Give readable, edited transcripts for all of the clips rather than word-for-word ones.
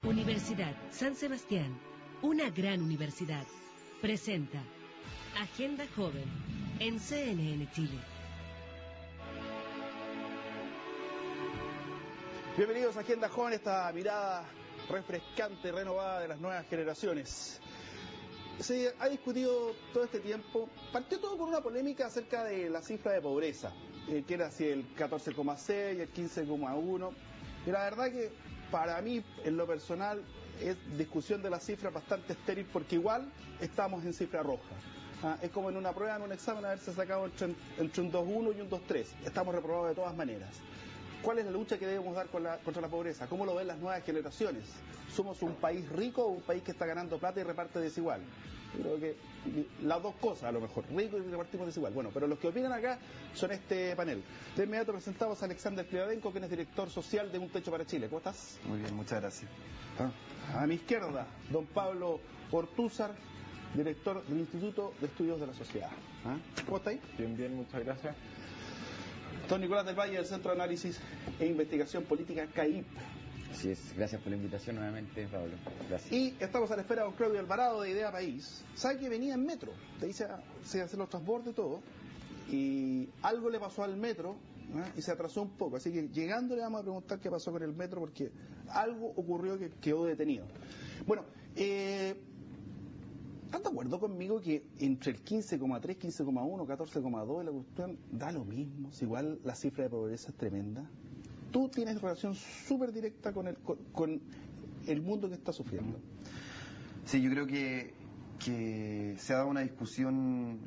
Universidad San Sebastián, una gran universidad, presenta Agenda Joven en CNN Chile. Bienvenidos a Agenda Joven, esta mirada refrescante, renovada de las nuevas generaciones. Se ha discutido todo este tiempo, partió todo con una polémica acerca de la cifra de pobreza, que era así el 14,6 y el 15,1, y la verdad que para mí, en lo personal, es discusión de la cifra bastante estéril, porque igual estamos en cifra roja. Es como en una prueba, en un examen, haberse sacado entre un 2,1 y un 2,3. Estamos reprobados de todas maneras. ¿Cuál es la lucha que debemos dar contra la pobreza? ¿Cómo lo ven las nuevas generaciones? ¿Somos un país rico o un país que está ganando plata y reparte desigual? Yo creo que las dos cosas, a lo mejor, rico y repartimos desigual. Bueno, pero los que opinan acá son este panel. De inmediato presentamos a Alexander Clivadenko, quien es director social de Un Techo para Chile. ¿Cómo estás? Muy bien, muchas gracias. A mi izquierda, don Pablo Ortúzar, director del Instituto de Estudios de la Sociedad. ¿Cómo está ahí? Bien, muchas gracias. Don Nicolás del Valle, del Centro de Análisis e Investigación Política, CAIP. Así es, gracias por la invitación nuevamente, Pablo. Gracias. Y estamos a la espera de don Claudio Alvarado, de Idea País. ¿Sabe que venía en metro? De ahí se hacen los transbordos y todo. Y algo le pasó al metro, y se atrasó un poco. Así que llegando le vamos a preguntar qué pasó con el metro, porque algo ocurrió que quedó detenido. Bueno, ¿están de acuerdo conmigo que entre el 15,3, 15,1, 14,2 la cuestión da lo mismo? Si igual la cifra de pobreza es tremenda. Tú tienes relación súper directa con el mundo que está sufriendo. Sí, yo creo que se ha dado una discusión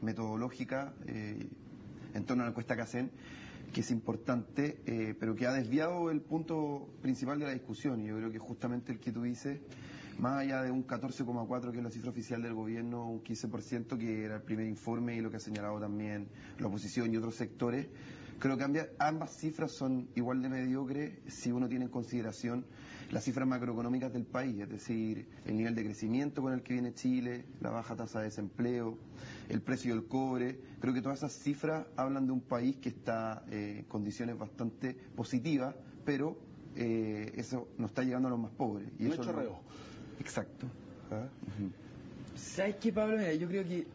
metodológica en torno a la encuesta CACEN, que es importante, pero que ha desviado el punto principal de la discusión. Y yo creo que justamente el que tú dices, más allá de un 14,4 que es la cifra oficial del gobierno, un 15% que era el primer informe y lo que ha señalado también la oposición y otros sectores, creo que ambas cifras son igual de mediocres si uno tiene en consideración las cifras macroeconómicas del país, es decir, el nivel de crecimiento con el que viene Chile, la baja tasa de desempleo, el precio del cobre. Creo que todas esas cifras hablan de un país que está en condiciones bastante positivas, pero eso no está llegando a los más pobres. Y no eso es chorreo. Exacto. ¿Sabes qué, Pablo? Mira, yo creo que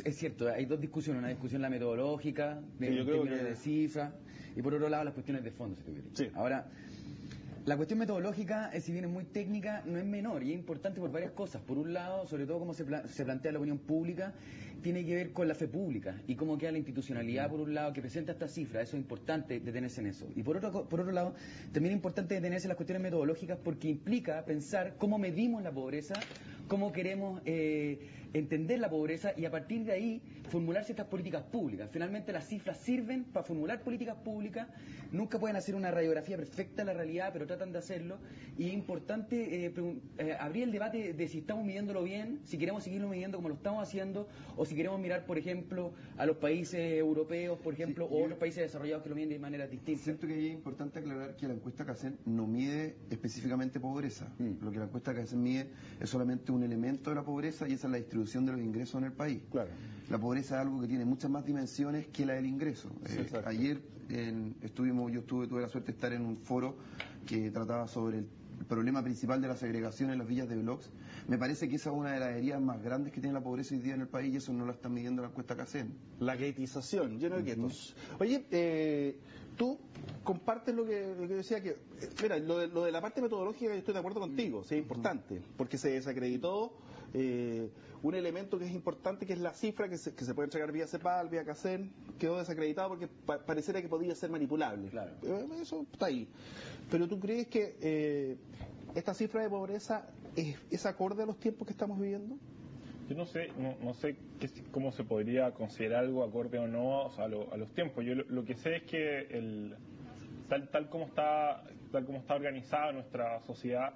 es cierto, hay dos discusiones, una discusión la metodológica, de cifras, y por otro lado las cuestiones de fondo, si tú quieres. Sí. Ahora, la cuestión metodológica, si bien es muy técnica, no es menor y es importante por varias cosas. Por un lado, sobre todo cómo se plantea la opinión pública, tiene que ver con la fe pública y cómo queda la institucionalidad, por un lado, que presenta esta cifra. Eso es importante detenerse en eso. Y por otro lado, también es importante detenerse en las cuestiones metodológicas porque implica pensar cómo medimos la pobreza, cómo queremos entender la pobreza y a partir de ahí formular ciertas políticas públicas. Finalmente las cifras sirven para formular políticas públicas, nunca pueden hacer una radiografía perfecta de la realidad, pero tratan de hacerlo, y es importante abrir el debate de si estamos midiéndolo bien, si queremos seguirlo midiendo como lo estamos haciendo, o si queremos mirar, por ejemplo, a los países europeos, por ejemplo, o otros países desarrollados que lo miden de manera distinta. Siento que es importante aclarar que la encuesta CACEN no mide específicamente pobreza. Lo que la encuesta CACEN mide es solamente un elemento de la pobreza, y esa es la distribución de los ingresos en el país. Claro. La pobreza es algo que tiene muchas más dimensiones que la del ingreso. Ayer tuve la suerte de estar en un foro que trataba sobre el problema principal de la segregación en las villas de blogs. Me parece que esa es una de las heridas más grandes que tiene la pobreza hoy día en el país, y eso no lo están midiendo la encuesta CACEN. La guetización, lleno de guetos. Oye, tú compartes lo que decía que... Mira, lo de la parte metodológica, yo estoy de acuerdo contigo, sí, es importante, porque se desacreditó un elemento que es importante, que es la cifra que se puede entregar vía CEPAL, vía CACEN, quedó desacreditado porque pareciera que podía ser manipulable. Claro. Eso está ahí. Pero ¿tú crees que esta cifra de pobreza es acorde a los tiempos que estamos viviendo? Yo no sé cómo se podría considerar algo acorde o no, o sea, a los tiempos. Yo lo que sé es que tal como está organizada nuestra sociedad,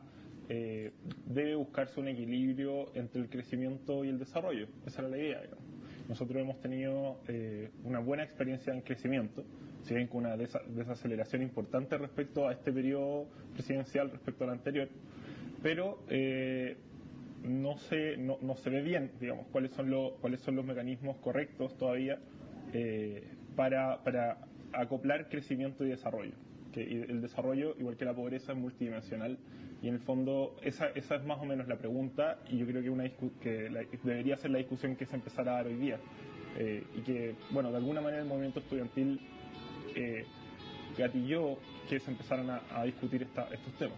debe buscarse un equilibrio entre el crecimiento y el desarrollo. Esa era la idea, digamos. Nosotros hemos tenido una buena experiencia en crecimiento, si bien con una desaceleración importante respecto a este periodo presidencial, respecto al anterior, pero no se ve bien, digamos, cuáles son los mecanismos correctos todavía para acoplar crecimiento y desarrollo. Que el desarrollo, igual que la pobreza, es multidimensional Y en el fondo esa es más o menos la pregunta, y yo creo que, debería ser la discusión que se empezara a dar hoy día. Y que, bueno, de alguna manera el movimiento estudiantil gatilló que se empezaran a discutir estos temas.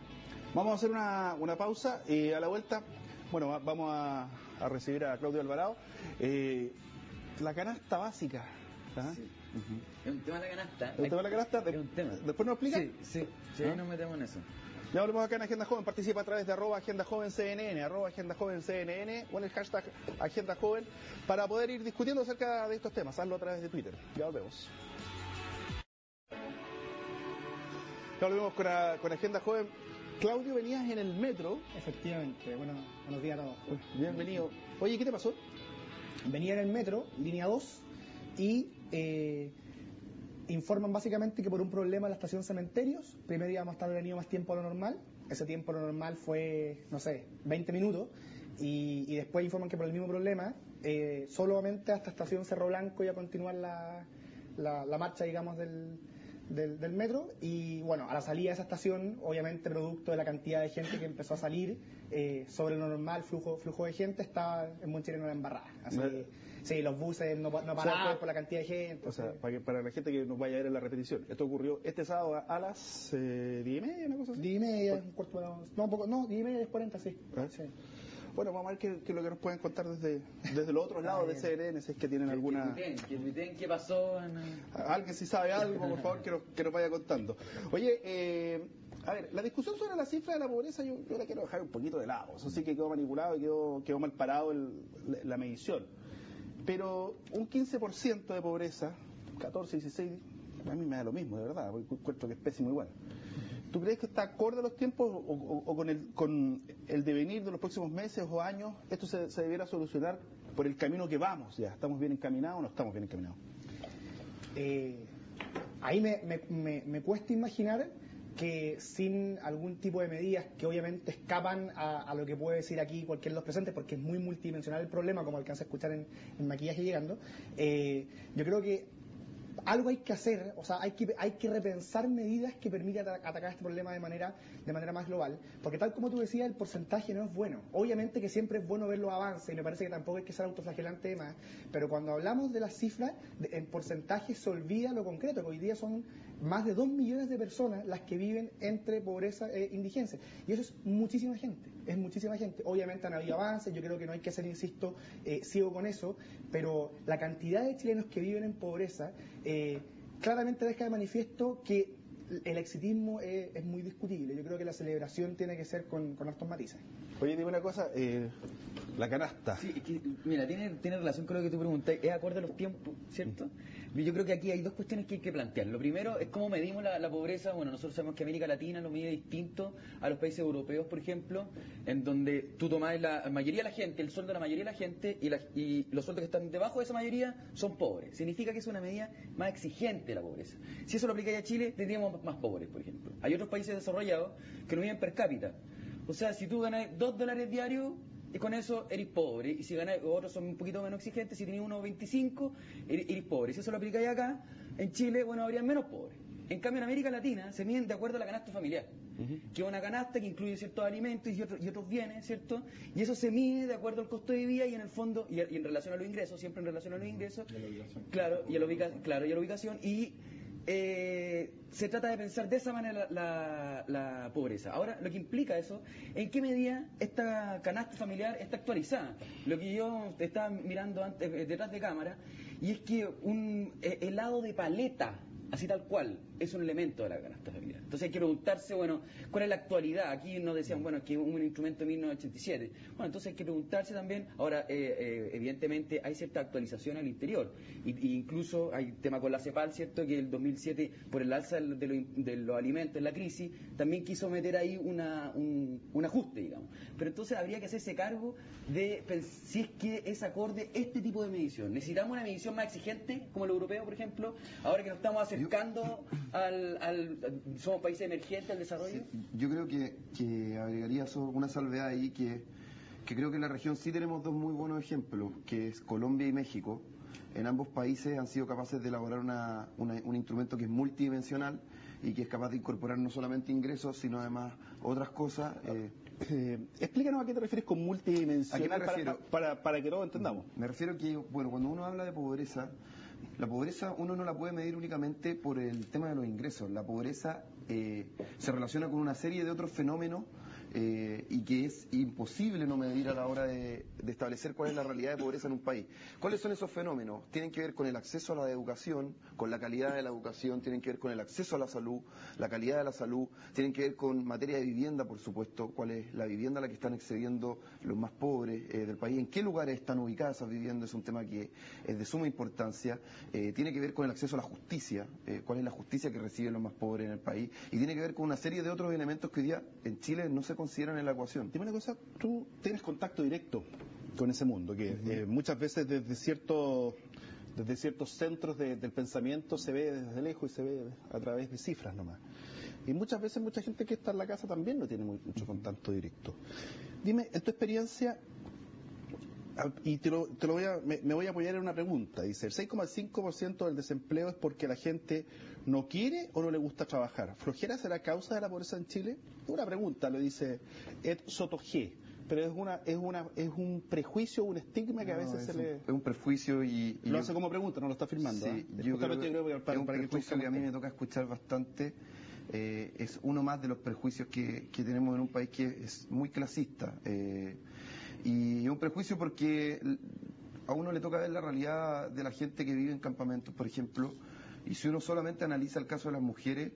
Vamos a hacer una pausa y a la vuelta, bueno, vamos a recibir a Claudio Alvarado. La canasta básica. ¿Ah? Sí. Es un tema de la canasta. ¿Es un tema de la canasta? Es un tema. ¿Después nos explica? Sí, ¿Ah? nos metemos en eso. Ya volvemos acá en Agenda Joven. Participa a través de @AgendaJovenCNN, @AgendaJovenCNN o en el hashtag Agenda Joven para poder ir discutiendo acerca de estos temas. Hazlo a través de Twitter. Ya volvemos. Ya volvemos con Agenda Joven. Claudio, venías en el metro. Efectivamente, buenos días a todos. Bienvenido. Oye, ¿qué te pasó? Venía en el metro, línea 2, y informan básicamente que por un problema en la estación Cementerios, primero íbamos a estar venido más tiempo a lo normal, ese tiempo a lo normal fue, no sé, 20 minutos, y después informan que por el mismo problema, solamente hasta estación Cerro Blanco iba a continuar la marcha, digamos, del metro, y bueno, a la salida de esa estación, obviamente producto de la cantidad de gente que empezó a salir, sobre lo normal, flujo de gente, estaba en buen chileno la embarrada. Así sí, los buses no paraban por la cantidad de gente. O sea, para la gente que nos vaya a ver en la repetición, esto ocurrió este sábado a las 10:30, una cosa así. 10:30, un cuarto para... No, 10:30, 10:40, sí. Sí. Bueno, vamos a ver qué es lo que nos pueden contar desde los otros lados de CNN, si es que tienen alguna... Que tuiteen qué pasó. Alguien si sabe algo, por favor, que nos vaya contando. Oye, a ver, la discusión sobre la cifra de la pobreza yo la quiero dejar un poquito de lado. Eso sí que quedó manipulado y quedó mal parado la medición. Pero un 15% de pobreza, 14, 16, a mí me da lo mismo, de verdad, porque encuentro que es pésimo igual. ¿Tú crees que está acorde a los tiempos o con el devenir de los próximos meses o años, esto se debiera solucionar por el camino que vamos ya? ¿Estamos bien encaminados o no estamos bien encaminados? Ahí me cuesta imaginar que sin algún tipo de medidas que obviamente escapan a lo que puede decir aquí cualquiera de los presentes, porque es muy multidimensional el problema, como alcanza a escuchar en Maquillaje Llegando, yo creo que algo hay que hacer, o sea, hay que repensar medidas que permitan atacar este problema de manera más global, porque tal como tú decías, el porcentaje no es bueno. Obviamente que siempre es bueno ver los avances, y me parece que tampoco hay que ser autoflagelante de más, pero cuando hablamos de las cifras, en porcentaje se olvida lo concreto, que hoy día son más de 2 millones de personas las que viven entre pobreza e indigencia, y eso es muchísima gente. Obviamente han habido avances, yo creo que no hay que ser, insisto, ciego con eso, pero la cantidad de chilenos que viven en pobreza claramente deja de manifiesto que el exitismo es muy discutible. Yo creo que la celebración tiene que ser con estos matices. Oye, dime una cosa, la canasta. Sí, mira, tiene relación con lo que tú preguntas, es acorde a los tiempos, ¿cierto? Yo creo que aquí hay dos cuestiones que hay que plantear. Lo primero es cómo medimos la pobreza. Bueno, nosotros sabemos que América Latina lo mide distinto a los países europeos, por ejemplo, en donde tú tomás la mayoría de la gente, el sueldo de la mayoría de la gente, y los sueldos que están debajo de esa mayoría son pobres. Significa que es una medida más exigente de la pobreza. Si eso lo aplicáis a Chile, tendríamos más pobres, por ejemplo. Hay otros países desarrollados que lo miden per cápita. O sea, si tú ganas $2 diarios, y con eso eres pobre. Y si ganas, otros son un poquito menos exigentes, si tenés 1,25, eres pobre. Si eso lo aplicáis acá, en Chile, bueno, habrían menos pobres. En cambio, en América Latina se miden de acuerdo a la canasta familiar, que es una canasta que incluye ciertos alimentos y otros bienes, ¿cierto? Y eso se mide de acuerdo al costo de vida y en el fondo, y en relación a los ingresos, siempre en relación a los ingresos. Y a la ubicación. Claro, y a la ubicación. Y se trata de pensar de esa manera la pobreza. Ahora, lo que implica eso, ¿en qué medida esta canasta familiar está actualizada? Lo que yo estaba mirando antes, detrás de cámara, y es que un helado de paleta, así tal cual, es un elemento de la canasta familiar. Entonces hay que preguntarse, bueno, ¿cuál es la actualidad? Aquí nos decían, bueno, que un instrumento de 1987. Bueno, entonces hay que preguntarse también, ahora, evidentemente hay cierta actualización al interior, y incluso hay tema con la CEPAL, ¿cierto?, que el 2007, por el alza de los alimentos, la crisis, también quiso meter ahí un ajuste, digamos. Pero entonces habría que hacerse cargo de si es que es acorde este tipo de medición. Necesitamos una medición más exigente, como el europeo, por ejemplo, ahora que nos estamos acercando somos países emergentes al desarrollo. Sí, yo creo que agregaría una salvedad ahí, que creo que en la región sí tenemos dos muy buenos ejemplos, que es Colombia y México. En ambos países han sido capaces de elaborar un instrumento que es multidimensional, y que es capaz de incorporar no solamente ingresos, sino además otras cosas. Explícanos a qué te refieres con multidimensional. ¿A qué me refiero? Para que todos entendamos. Me refiero que, bueno, cuando uno habla de pobreza, la pobreza uno no la puede medir únicamente por el tema de los ingresos. La pobreza se relaciona con una serie de otros fenómenos y que es imposible no medir a la hora de establecer cuál es la realidad de pobreza en un país. ¿Cuáles son esos fenómenos? Tienen que ver con el acceso a la educación, con la calidad de la educación, tienen que ver con el acceso a la salud, la calidad de la salud, tienen que ver con materia de vivienda, por supuesto, cuál es la vivienda a la que están accediendo los más pobres del país, en qué lugares están ubicadas esas viviendas, es un tema que es de suma importancia, tiene que ver con el acceso a la justicia, cuál es la justicia que reciben los más pobres en el país, y tiene que ver con una serie de otros elementos que hoy día en Chile no se consideran en la ecuación. Dime una cosa, tú tienes contacto directo con ese mundo, que muchas veces desde ciertos centros del pensamiento se ve desde lejos y se ve a través de cifras nomás. Y muchas veces mucha gente que está en la casa también no tiene mucho contacto directo. Dime, en tu experiencia, y me voy a apoyar en una pregunta, dice, el 6,5% del desempleo es porque la gente no quiere o no le gusta trabajar. ¿Flojera será causa de la pobreza en Chile? Una pregunta, lo dice Ed Soto G. Pero es un prejuicio, un estigma que a veces se le... Es un prejuicio y lo hace como pregunta, no lo está afirmando. Sí, yo creo que es un prejuicio que a mí me toca escuchar bastante. Es uno más de los prejuicios que tenemos en un país que es muy clasista. Y es un prejuicio porque a uno le toca ver la realidad de la gente que vive en campamentos, por ejemplo, y si uno solamente analiza el caso de las mujeres,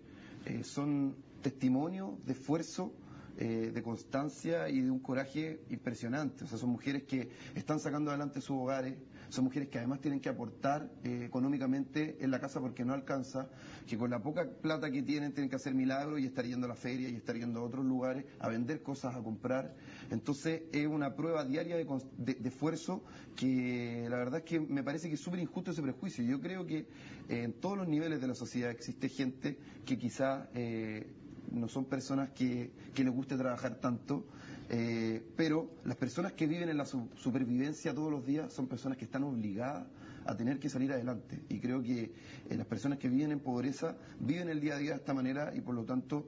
son testimonios de esfuerzo, de constancia y de un coraje impresionante. O sea, son mujeres que están sacando adelante sus hogares, son mujeres que además tienen que aportar económicamente en la casa porque no alcanza, que con la poca plata que tienen que hacer milagros y estar yendo a la feria y estar yendo a otros lugares a vender cosas, a comprar. Entonces es una prueba diaria de esfuerzo que la verdad es que me parece que es súper injusto ese prejuicio. Yo creo que en todos los niveles de la sociedad existe gente que quizá no son personas que les guste trabajar tanto, pero las personas que viven en la supervivencia todos los días son personas que están obligadas a tener que salir adelante. Y creo que las personas que viven en pobreza viven el día a día de esta manera y por lo tanto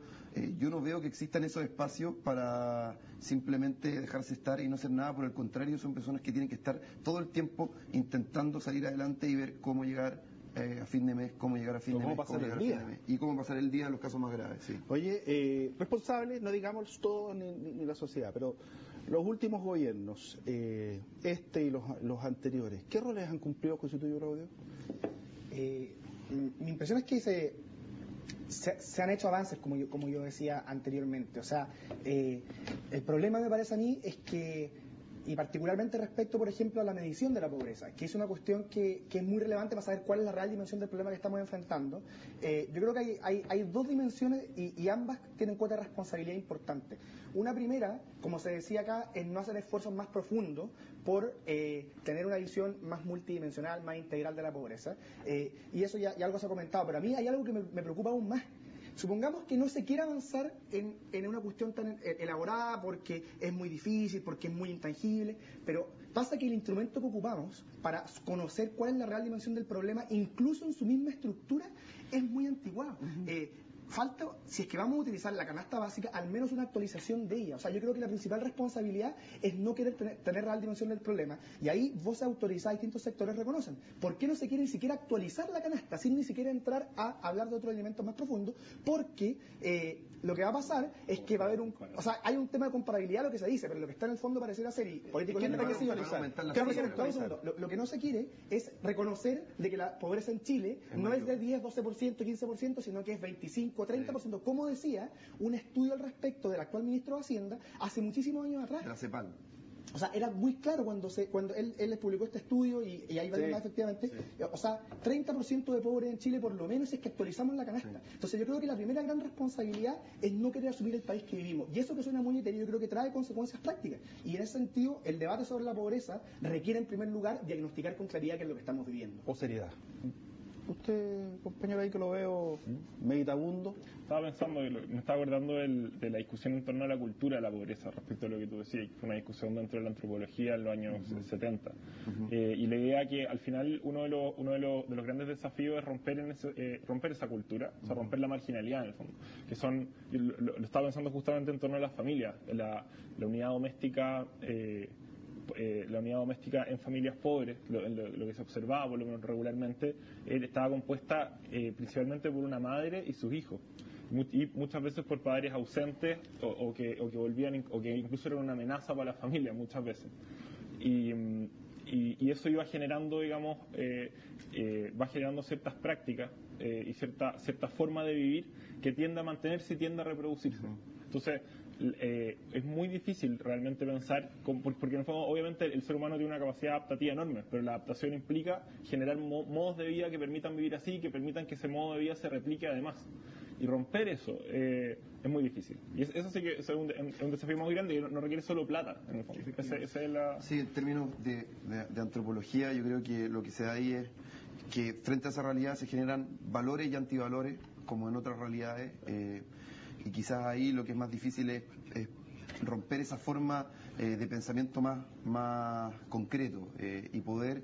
yo no veo que existan esos espacios para simplemente dejarse estar y no hacer nada. Por el contrario, son personas que tienen que estar todo el tiempo intentando salir adelante y ver cómo llegar a fin de mes, cómo llegar a fin de mes, cómo pasar el día y cómo pasar el día en los casos más graves. Sí. Oye, responsables, no digamos todos ni la sociedad, pero los últimos gobiernos, y los anteriores, ¿qué roles han cumplido con su tuyo, Claudio? Mi impresión es que se han hecho avances, como yo decía anteriormente. O sea, el problema, me parece a mí, es que, y particularmente respecto, por ejemplo, a la medición de la pobreza, que es una cuestión que es muy relevante para saber cuál es la real dimensión del problema que estamos enfrentando. Yo creo que hay dos dimensiones y ambas tienen cuota de responsabilidad importante. Una primera, como se decía acá, es no hacer esfuerzos más profundos por tener una visión más multidimensional, más integral de la pobreza. Y eso ya algo se ha comentado, pero a mí hay algo que me preocupa aún más. Supongamos que no se quiera avanzar en una cuestión tan elaborada porque es muy difícil, porque es muy intangible, pero pasa que el instrumento que ocupamos para conocer cuál es la real dimensión del problema, incluso en su misma estructura, es muy anticuado. Falta, si es que vamos a utilizar la canasta básica, al menos una actualización de ella. O sea, yo creo que la principal responsabilidad es no querer tener real dimensión del problema. Y ahí voces autorizadas, distintos sectores reconocen. ¿Por qué no se quiere ni siquiera actualizar la canasta, sin ni siquiera entrar a hablar de otros elementos más profundos? Porque lo que va a pasar es que va a haber o sea, hay un tema de comparabilidad, lo que se dice, pero lo que está en el fondo pareciera ser, y políticamente lo que no se quiere es reconocer de que la pobreza en Chile no es de 10, 12%, 15%, sino que es 25, 30%, como decía un estudio al respecto del actual ministro de Hacienda hace muchísimos años atrás. La CEPAL. O sea, era muy claro cuando él les publicó este estudio y ahí va más efectivamente. Sí. O sea, 30% de pobres en Chile por lo menos es que actualizamos la canasta. Sí. Entonces yo creo que la primera gran responsabilidad es no querer asumir el país que vivimos. Y eso que suena muy etéreo, yo creo que trae consecuencias prácticas. Y en ese sentido, el debate sobre la pobreza requiere en primer lugar diagnosticar con claridad qué es lo que estamos viviendo. O seriedad. Usted, compañero, ahí que lo veo meditabundo. Estaba pensando, me estaba acordando de la discusión en torno a la cultura de la pobreza respecto a lo que tú decías, que fue una discusión dentro de la antropología en los años 70. Y la idea que al final uno de los grandes desafíos es romper esa cultura, o sea, romper la marginalidad en el fondo, que son, lo estaba pensando justamente en torno a las familias, la unidad doméstica. La unidad doméstica en familias pobres, lo que se observaba por lo menos regularmente, estaba compuesta principalmente por una madre y sus hijos, y muchas veces por padres ausentes o que volvían, o que incluso eran una amenaza para la familia muchas veces. Y eso iba generando, digamos, va generando ciertas prácticas y cierta forma de vivir que tiende a mantenerse y tiende a reproducirse. Entonces, es muy difícil realmente pensar, porque en el fondo obviamente el ser humano tiene una capacidad adaptativa enorme, pero la adaptación implica generar modos de vida que permitan vivir así, que permitan que ese modo de vida se replique además. Y romper eso es muy difícil. Y eso sí que es un desafío muy grande y no requiere solo plata, en el fondo. Sí, en términos de antropología, yo creo que lo que se da ahí es que frente a esa realidad se generan valores y antivalores, como en otras realidades. Y quizás ahí lo que es más difícil es romper esa forma de pensamiento más concreto y poder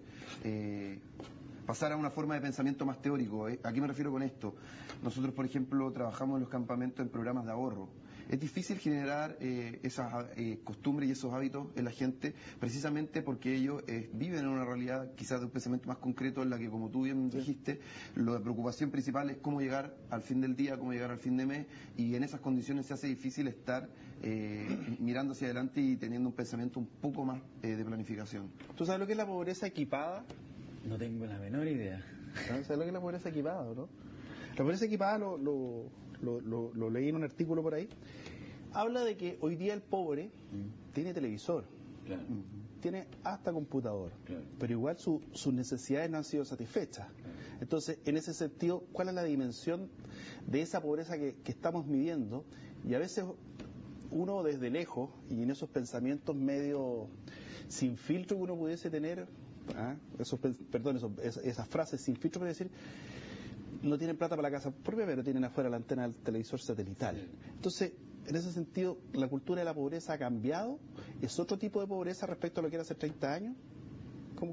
pasar a una forma de pensamiento más teórico. ¿A qué me refiero con esto? Nosotros, por ejemplo, trabajamos en los campamentos en programas de ahorro. Es difícil generar esas costumbres y esos hábitos en la gente, precisamente porque ellos viven en una realidad quizás de un pensamiento más concreto, en la que, como tú bien dijiste, la preocupación principal es cómo llegar al fin del día, cómo llegar al fin de mes, y en esas condiciones se hace difícil estar mirando hacia adelante y teniendo un pensamiento un poco más de planificación. ¿Tú sabes lo que es la pobreza equipada? No tengo la menor idea. ¿Sabes lo que es la pobreza equipada, no? La pobreza equipada lo leí en un artículo por ahí. Habla de que hoy día el pobre tiene televisor, Claro. tiene hasta computador, Claro. pero igual sus necesidades no han sido satisfechas. Entonces, en ese sentido, ¿cuál es la dimensión de esa pobreza que estamos midiendo? Y a veces uno desde lejos, y en esos pensamientos medio sin filtro que uno pudiese tener, esas frases sin filtro para decir, no tienen plata para la casa propia, pero tienen afuera la antena del televisor satelital. Entonces, en ese sentido, ¿la cultura de la pobreza ha cambiado? ¿Es otro tipo de pobreza respecto a lo que era hace 30 años?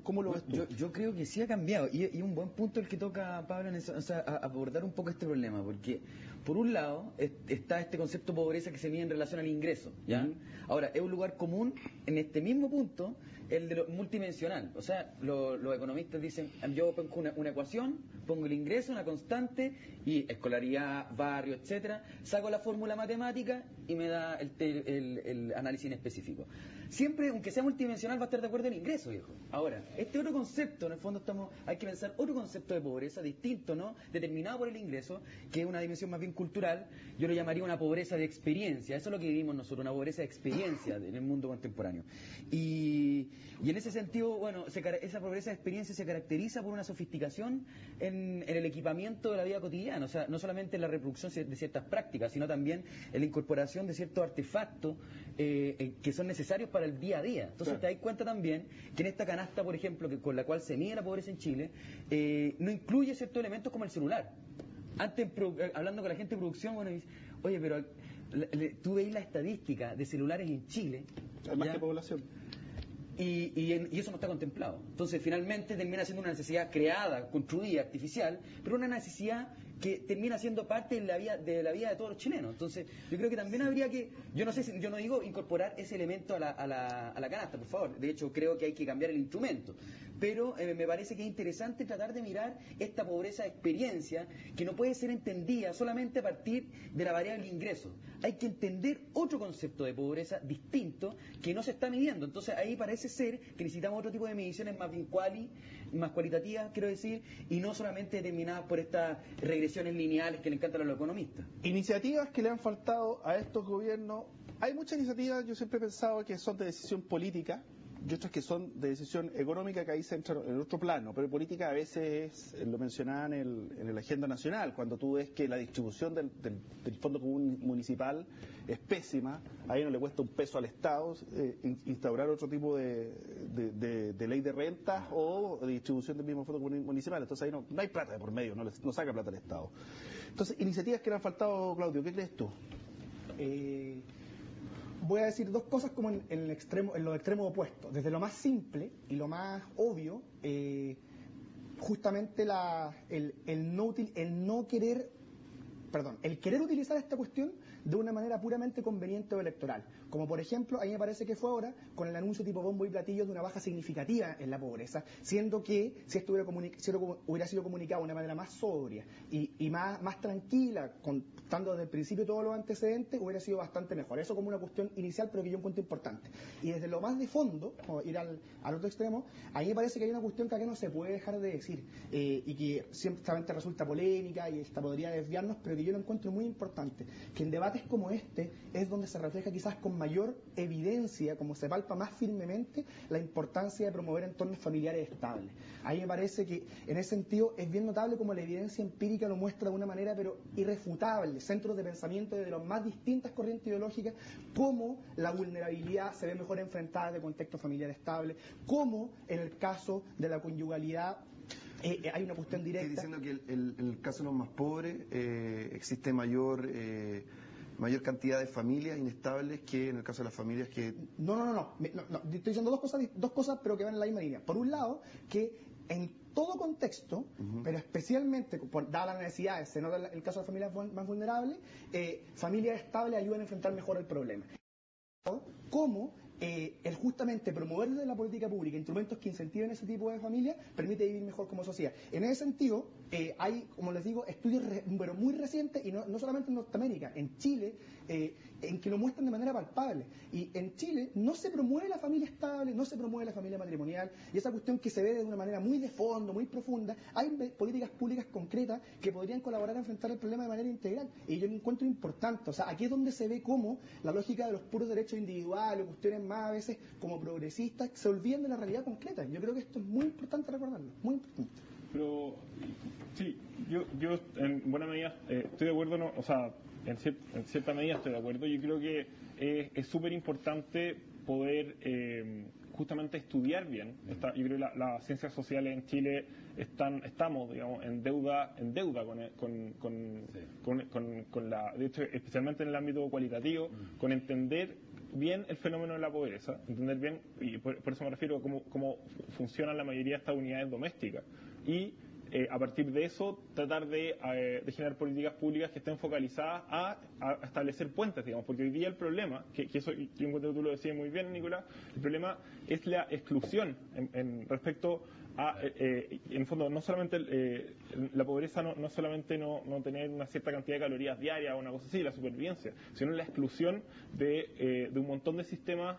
¿Cómo lo ves tú? Yo creo que sí ha cambiado, y un buen punto el que toca Pablo, o sea, abordar un poco este problema, porque por un lado está este concepto de pobreza que se mide en relación al ingreso, ¿ya? Ahora, es un lugar común en este mismo punto el de lo multidimensional. O sea, los economistas dicen, yo pongo una ecuación, pongo el ingreso, una constante, y escolaridad, barrio, etcétera, saco la fórmula matemática y me da el análisis en específico. Siempre, aunque sea multidimensional, va a estar de acuerdo en el ingreso, viejo. Ahora, este otro concepto, en el fondo hay que pensar otro concepto de pobreza distinto, ¿no? Determinado por el ingreso, que es una dimensión más bien cultural. Yo lo llamaría una pobreza de experiencia. Eso es lo que vivimos nosotros, una pobreza de experiencia en el mundo contemporáneo. Y en ese sentido, bueno, esa pobreza de experiencia se caracteriza por una sofisticación en el equipamiento de la vida cotidiana. O sea, no solamente en la reproducción de ciertas prácticas, sino también en la incorporación de ciertos artefactos que son necesarios para el día a día. Entonces, claro, te das cuenta también que en esta canasta, por ejemplo, con la cual se mide la pobreza en Chile, no incluye ciertos elementos como el celular. Antes, hablando con la gente de producción, bueno, dice, oye, pero tú veis la estadística de celulares en Chile. Hay más que población. Y eso no está contemplado. Entonces, finalmente termina siendo una necesidad creada, construida, artificial, pero una necesidad que termina siendo parte de la vida de todos los chilenos. Entonces, yo creo que también habría que, yo no digo incorporar ese elemento a la canasta, por favor. De hecho, creo que hay que cambiar el instrumento. Pero me parece que es interesante tratar de mirar esta pobreza de experiencia que no puede ser entendida solamente a partir de la variable ingreso. Hay que entender otro concepto de pobreza distinto que no se está midiendo. Entonces ahí parece ser que necesitamos otro tipo de mediciones más bien más cualitativas, quiero decir, y no solamente determinadas por estas regresiones lineales que le encantan a los economistas. Iniciativas que le han faltado a estos gobiernos. Hay muchas iniciativas, yo siempre he pensado que son de decisión política, y otras que son de decisión económica, que ahí se entra en otro plano, pero política a veces lo mencionaban en la agenda nacional, cuando tú ves que la distribución del Fondo Común Municipal es pésima, ahí no le cuesta un peso al Estado instaurar otro tipo de ley de rentas o de distribución del mismo Fondo Común Municipal, entonces ahí no hay plata de por medio, no saca plata el Estado. Entonces, iniciativas que le han faltado, Claudio, ¿qué crees tú? Voy a decir dos cosas como en los extremos opuestos. Desde lo más simple y lo más obvio, justamente el querer utilizar esta cuestión de una manera puramente conveniente o electoral. Como por ejemplo, a mí me parece que fue ahora con el anuncio tipo bombo y platillo de una baja significativa en la pobreza, siendo que si esto hubiera sido comunicado de una manera más sobria y más tranquila, contando desde el principio todos los antecedentes, hubiera sido bastante mejor. Eso como una cuestión inicial, pero que yo encuentro importante. Y desde lo más de fondo, como ir al otro extremo, a mí me parece que hay una cuestión que acá no se puede dejar de decir y que ciertamente resulta polémica y esta podría desviarnos, pero que yo lo encuentro muy importante, que en debates como este es donde se refleja quizás con mayor evidencia, como se palpa más firmemente, la importancia de promover entornos familiares estables. Ahí me parece que en ese sentido es bien notable como la evidencia empírica lo muestra de una manera pero irrefutable, centros de pensamiento de las más distintas corrientes ideológicas, cómo la vulnerabilidad se ve mejor enfrentada de contexto familiar estable, cómo en el caso de la conyugalidad hay una cuestión directa. Estoy diciendo que el caso de los más pobres existe mayor cantidad de familias inestables que en el caso de las familias que... No. Estoy diciendo dos cosas, pero que van en la misma línea. Por un lado, que en todo contexto, pero especialmente dada las necesidades, se nota el caso de familias más vulnerables, familias estables ayudan a enfrentar mejor el problema. ¿Cómo el justamente promover desde la política pública instrumentos que incentiven ese tipo de familias permite vivir mejor como sociedad? En ese sentido, hay, como les digo, estudios pero muy recientes, y no solamente en Norteamérica, en Chile, en que lo muestran de manera palpable. Y en Chile no se promueve la familia estable, no se promueve la familia matrimonial, y esa cuestión que se ve de una manera muy de fondo, muy profunda. Hay políticas públicas concretas que podrían colaborar a enfrentar el problema de manera integral, y yo lo encuentro importante. O sea, aquí es donde se ve cómo la lógica de los puros derechos individuales, o cuestiones más a veces como progresistas, se olvidan de la realidad concreta. Yo creo que esto es muy importante recordarlo, muy importante. Pero sí, yo en buena medida estoy de acuerdo, ¿no? O sea, en cierta medida estoy de acuerdo. Yo creo que es súper importante poder justamente estudiar bien. Yo creo que las ciencias sociales en Chile estamos, digamos, en deuda con la, de hecho, especialmente en el ámbito cualitativo, con entender bien el fenómeno de la pobreza, entender bien, y por eso me refiero a cómo funcionan la mayoría de estas unidades domésticas, y a partir de eso tratar de generar políticas públicas que estén focalizadas a establecer puentes, digamos, porque hoy día el problema, que eso yo encuentro que tú lo decías muy bien, Nicolás, el problema es la exclusión respecto a, en el fondo, no solamente la pobreza, no solamente no tener una cierta cantidad de calorías diarias o una cosa así, la supervivencia, sino la exclusión de un montón de sistemas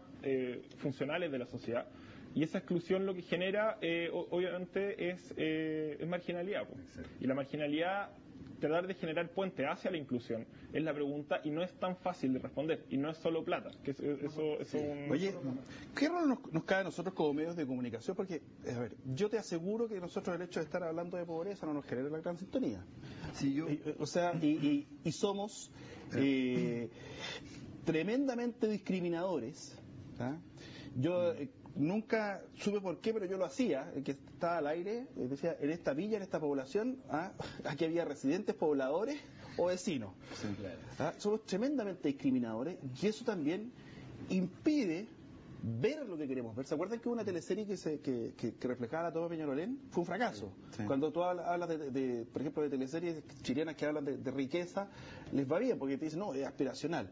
funcionales de la sociedad. Y esa exclusión lo que genera, obviamente, es marginalidad. Y la marginalidad, tratar de generar puente hacia la inclusión, es la pregunta, y no es tan fácil de responder, y no es solo plata. Oye, ¿qué rol nos cabe a nosotros como medios de comunicación? Porque, a ver, yo te aseguro que nosotros el hecho de estar hablando de pobreza no nos genera la gran sintonía. Sí, y somos tremendamente discriminadores. ¿Ah? Yo nunca supe por qué, pero yo lo hacía, que estaba al aire, decía, en esta villa, en esta población, aquí había residentes, pobladores o vecinos. Sí, claro. Somos tremendamente discriminadores, y eso también impide ver lo que queremos ver. ¿Se acuerdan que hubo una teleserie que reflejaba la toma Peñalolén? Fue un fracaso. Sí. Cuando tú hablas por ejemplo, de teleseries chilenas que hablan de riqueza, les va bien, porque te dicen, no, es aspiracional.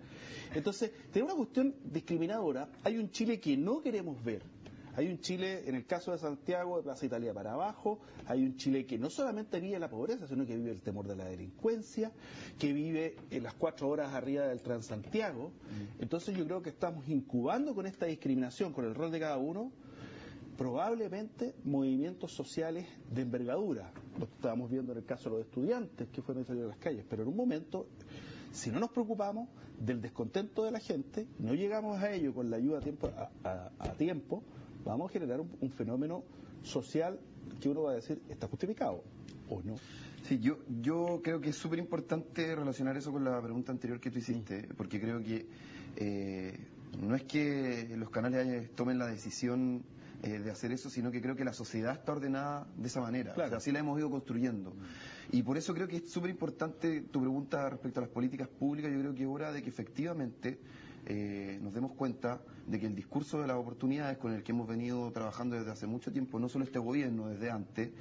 Entonces, tenemos una cuestión discriminadora. Hay un Chile que no queremos ver. Hay un Chile, en el caso de Santiago, de Plaza Italia para abajo, hay un Chile que no solamente vive la pobreza, sino que vive el temor de la delincuencia, que vive en las 4 horas arriba del Transantiago. Entonces yo creo que estamos incubando con esta discriminación, con el rol de cada uno, probablemente movimientos sociales de envergadura. Lo estábamos viendo en el caso de los estudiantes que fueron a salir a las calles, pero en un momento, si no nos preocupamos del descontento de la gente, no llegamos a ello con la ayuda a tiempo, vamos a generar un fenómeno social que uno va a decir, ¿está justificado o no? Sí, yo creo que es súper importante relacionar eso con la pregunta anterior que tú hiciste, porque creo que no es que los canales tomen la decisión de hacer eso, sino que creo que la sociedad está ordenada de esa manera. Claro. O sea, así la hemos ido construyendo. Y por eso creo que es súper importante tu pregunta respecto a las políticas públicas. Yo creo que es hora de que efectivamente nos demos cuenta de que el discurso de las oportunidades con el que hemos venido trabajando desde hace mucho tiempo, no solo este gobierno, desde antes,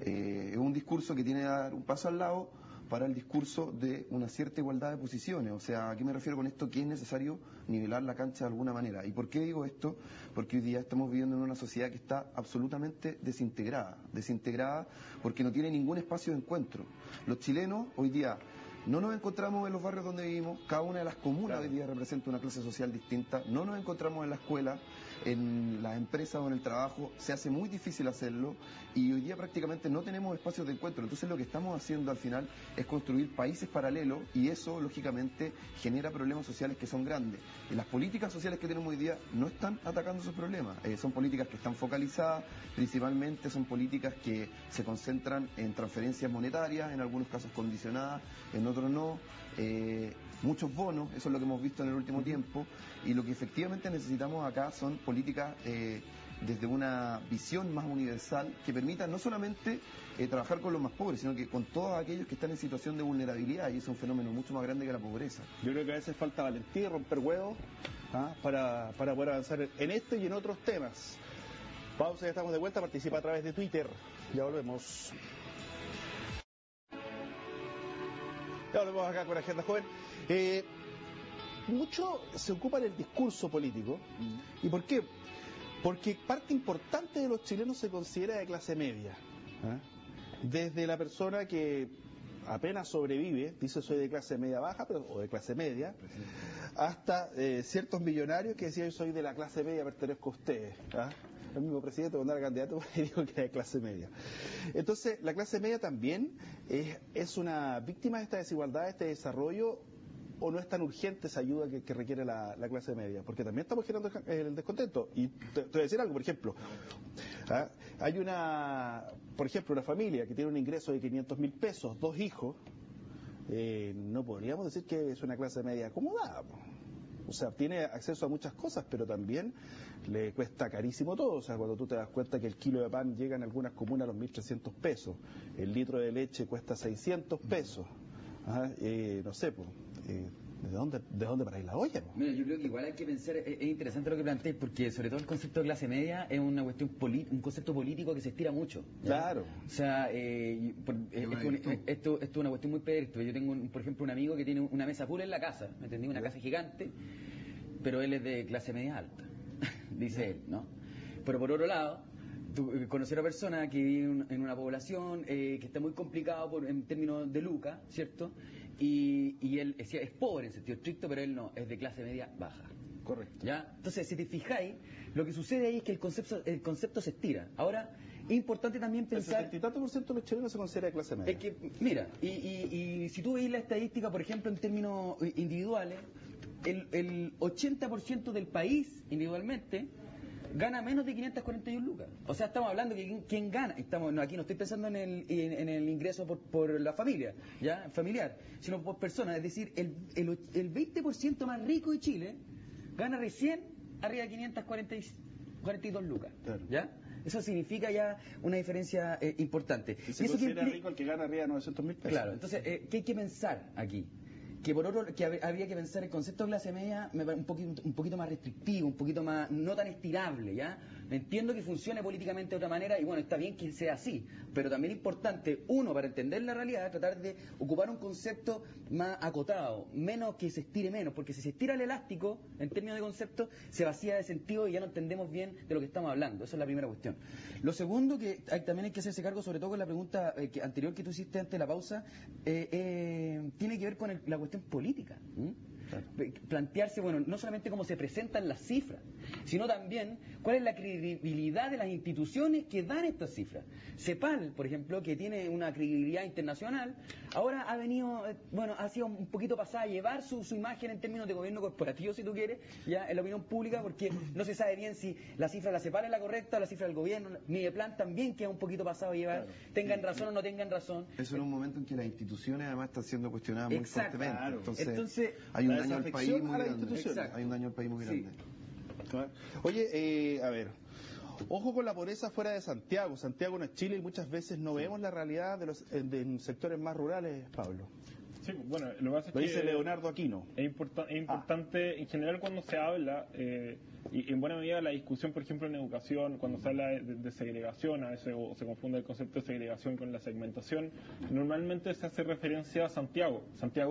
es un discurso que tiene que dar un paso al lado para el discurso de una cierta igualdad de posiciones. O sea, ¿a qué me refiero con esto? Que es necesario nivelar la cancha de alguna manera. ¿Y por qué digo esto? Porque hoy día estamos viviendo en una sociedad que está absolutamente desintegrada porque no tiene ningún espacio de encuentro. Los chilenos hoy día no nos encontramos en los barrios donde vivimos, cada una de las comunas hoy día representa una clase social distinta, no nos encontramos en la escuela, en las empresas o en el trabajo, se hace muy difícil hacerlo y hoy día prácticamente no tenemos espacios de encuentro. Entonces lo que estamos haciendo al final es construir países paralelos y eso lógicamente genera problemas sociales que son grandes. Y las políticas sociales que tenemos hoy día no están atacando esos problemas, son políticas que están focalizadas, principalmente son políticas que se concentran en transferencias monetarias, en algunos casos condicionadas, en otros no. Muchos bonos, eso es lo que hemos visto en el último tiempo, y lo que efectivamente necesitamos acá son políticas desde una visión más universal que permita no solamente trabajar con los más pobres, sino que con todos aquellos que están en situación de vulnerabilidad, y es un fenómeno mucho más grande que la pobreza. Yo creo que a veces falta valentía y romper huevos para poder avanzar en este y en otros temas. Pausa, ya estamos de vuelta, participa a través de Twitter. Ya volvemos. Ya volvemos acá con Agenda Joven. Mucho se ocupa del discurso político. ¿Y por qué? Porque parte importante de los chilenos se considera de clase media. Desde la persona que apenas sobrevive, dice soy de clase media baja o de clase media, hasta ciertos millonarios que decían soy de la clase media, pertenezco a ustedes. El mismo presidente cuando era candidato dijo que era de clase media. Entonces, la clase media también es una víctima de esta desigualdad, de este desarrollo, o no es tan urgente esa ayuda que requiere la clase media, porque también estamos generando el descontento. Y te voy a decir algo, por ejemplo, hay una familia que tiene un ingreso de 500.000 pesos, 2 hijos, no podríamos decir que es una clase media acomodada. O sea, tiene acceso a muchas cosas, pero también le cuesta carísimo todo. O sea, cuando tú te das cuenta que el kilo de pan llega en algunas comunas a los 1.300 pesos, el litro de leche cuesta 600 pesos, no sé, pues, ¿de dónde para ir la olla? Mira, yo creo que igual hay que pensar, es interesante lo que plantees, porque sobre todo el concepto de clase media es una cuestión un concepto político que se estira mucho, ¿ya? Claro. O sea, esto es una cuestión muy pedestre. Yo tengo, por ejemplo, un amigo que tiene una mesa full en la casa, ¿me entendí? Una casa gigante, pero él es de clase media alta, dice él, ¿no? Pero por otro lado, conocer a personas que viven en una población que está muy complicado en términos de lucas, ¿cierto? Y él es pobre en sentido estricto, pero él no, es de clase media baja. Correcto. ¿Ya? Entonces, si te fijáis, lo que sucede ahí es que el concepto se estira. Ahora, es importante también pensar... El 70% de los chilenos se considera de clase media. Es que, mira, y si tú veis la estadística, por ejemplo, en términos individuales, el 80% del país, individualmente, gana menos de 541 lucas. O sea, estamos hablando de quién gana. Aquí no estoy pensando en el ingreso por la familia, ya familiar, sino por persona. Es decir, el 20% más rico de Chile gana recién arriba de 542 lucas. Claro. ¿Ya? Eso significa ya una diferencia importante. Y se considera rico el que gana arriba de 900.000 pesos. Claro, entonces, ¿qué hay que pensar aquí? Que por otro, que habría que pensar el concepto de clase media un poquito más restrictivo, un poquito más, no tan estirable, ¿ya? Entiendo que funcione políticamente de otra manera y bueno, está bien que sea así, pero también es importante, uno, para entender la realidad, tratar de ocupar un concepto más acotado, menos que se estire menos, porque si se estira el elástico, en términos de concepto, se vacía de sentido y ya no entendemos bien de lo que estamos hablando. Esa es la primera cuestión. Lo segundo, que también hay que hacerse cargo, sobre todo con la pregunta anterior que tú hiciste antes de la pausa, tiene que ver con la cuestión política. plantearse, bueno, no solamente cómo se presentan las cifras, sino también cuál es la credibilidad de las instituciones que dan estas cifras. CEPAL, por ejemplo, que tiene una credibilidad internacional, ahora ha venido, ha sido un poquito pasada a llevar su imagen en términos de gobierno corporativo, si tú quieres, ya en la opinión pública, porque no se sabe bien si la cifra de la CEPAL es la correcta o la cifra del gobierno. Mideplan también queda un poquito pasado a llevar, claro, tengan razón o no tengan razón. Eso en un momento en que las instituciones además están siendo cuestionadas muy fuertemente. Claro. Entonces, hay un daño al país muy grande. instituciones. Hay un daño al país muy grande. Oye, a ver, ojo con la pobreza fuera de Santiago. Santiago no es Chile y muchas veces no vemos la realidad de sectores más rurales, Pablo. Sí, bueno, lo que pasa es Lo que dice Leonardo Aquino. es importante, en general, cuando se habla, y en buena medida la discusión, por ejemplo, en educación, cuando se habla de segregación, a veces se confunde el concepto de segregación con la segmentación, normalmente se hace referencia a Santiago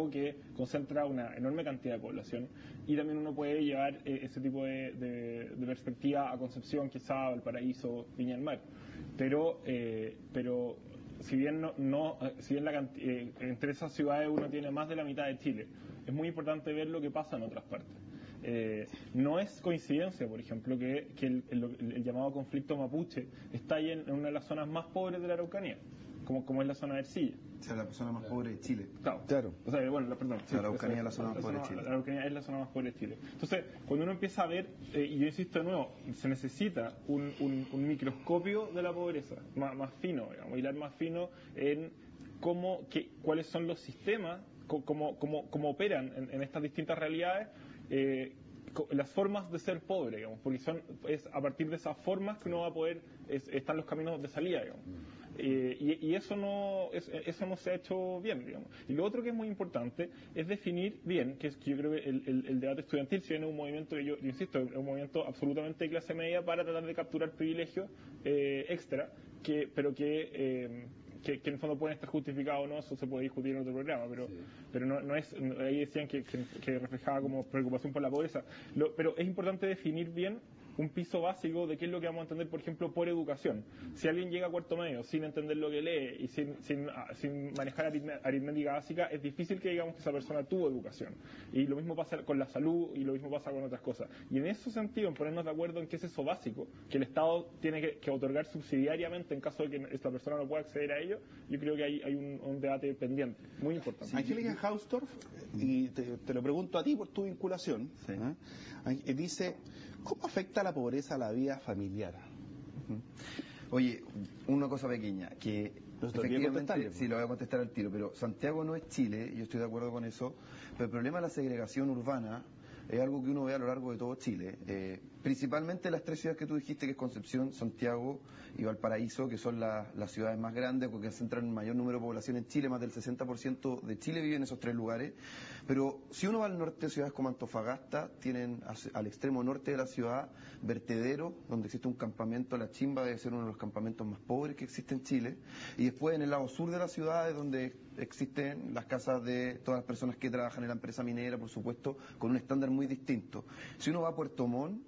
que concentra una enorme cantidad de población, y también uno puede llevar ese tipo de perspectiva a Concepción, quizá, Valparaíso, Viña del Mar. Pero si bien entre esas ciudades uno tiene más de la mitad de Chile, es muy importante ver lo que pasa en otras partes. No es coincidencia, por ejemplo, que el llamado conflicto mapuche está ahí en una de las zonas más pobres de la Araucanía, como es la zona de Ercilla. O sea, la zona más pobre de Chile. Claro. O sea, bueno, perdón. La Araucanía es la zona más pobre de Chile. La Araucanía es la zona más pobre de Chile. Entonces, cuando uno empieza a ver, y yo insisto de nuevo, se necesita un microscopio de la pobreza, más fino, digamos, hilar más fino en cuáles son los sistemas, cómo operan en estas distintas realidades, las formas de ser pobre, digamos, porque es a partir de esas formas que uno va a poder, están los caminos de salida, digamos. Y eso no se ha hecho bien, digamos. Y lo otro que es muy importante es definir bien, que yo creo que el debate estudiantil, si bien es un movimiento, yo insisto, es un movimiento absolutamente de clase media para tratar de capturar privilegios extra, pero que en el fondo pueden estar justificados o no, eso se puede discutir en otro programa, pero no es, ahí decían que reflejaba como preocupación por la pobreza. Pero es importante definir bien un piso básico de qué es lo que vamos a entender, por ejemplo, por educación. Si alguien llega a cuarto medio sin entender lo que lee y sin manejar aritmética básica, es difícil que digamos que esa persona tuvo educación. Y lo mismo pasa con la salud y lo mismo pasa con otras cosas. Y en ese sentido, en ponernos de acuerdo en qué es eso básico, que el Estado tiene que otorgar subsidiariamente en caso de que esta persona no pueda acceder a ello, yo creo que hay un debate pendiente, muy importante. Angélica Hausdorff, y te lo pregunto a ti por tu vinculación, dice, ¿cómo afecta la pobreza a la vida familiar? Oye, una cosa pequeña, que efectivamente, sí, lo voy a contestar al tiro, pero Santiago no es Chile, yo estoy de acuerdo con eso, pero el problema de la segregación urbana es algo que uno ve a lo largo de todo Chile, principalmente las tres ciudades que tú dijiste, que es Concepción, Santiago y Valparaíso, que son las ciudades más grandes porque centran el mayor número de población en Chile, más del 60% de Chile vive en esos tres lugares. Pero si uno va al norte, ciudades como Antofagasta tienen al extremo norte de la ciudad Vertedero, donde existe un campamento, La Chimba debe ser uno de los campamentos más pobres que existe en Chile, y después en el lado sur de la ciudad es donde existen las casas de todas las personas que trabajan en la empresa minera, por supuesto, con un estándar muy distinto. Si uno va a Puerto Montt,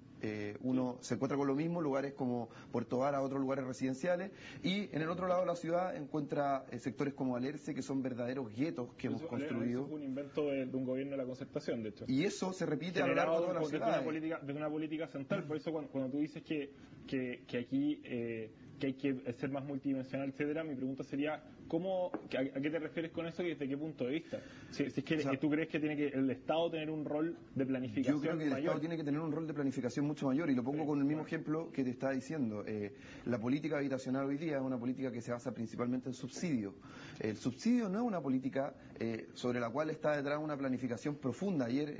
uno se encuentra con lo mismo, lugares como Puerto Vara, otros lugares residenciales, y en el otro lado de la ciudad encuentra sectores como Alerce, que son verdaderos guetos que hemos construido. Eso fue un invento de un gobierno de la concertación, de hecho. Y eso se repite a lo largo de toda la ciudad. Desde una política central, por eso cuando tú dices que aquí que hay que ser más multidimensional, etcétera, mi pregunta sería, ¿a qué te refieres con eso y desde qué punto de vista? Si es que tú crees que tiene que el Estado tener un rol de planificación Yo creo que el mayor. Estado tiene que tener un rol de planificación mucho mayor, y lo pongo con el mismo ejemplo que te estaba diciendo. La política habitacional hoy día es una política que se basa principalmente en subsidio. El subsidio no es una política sobre la cual está detrás una planificación profunda. Ayer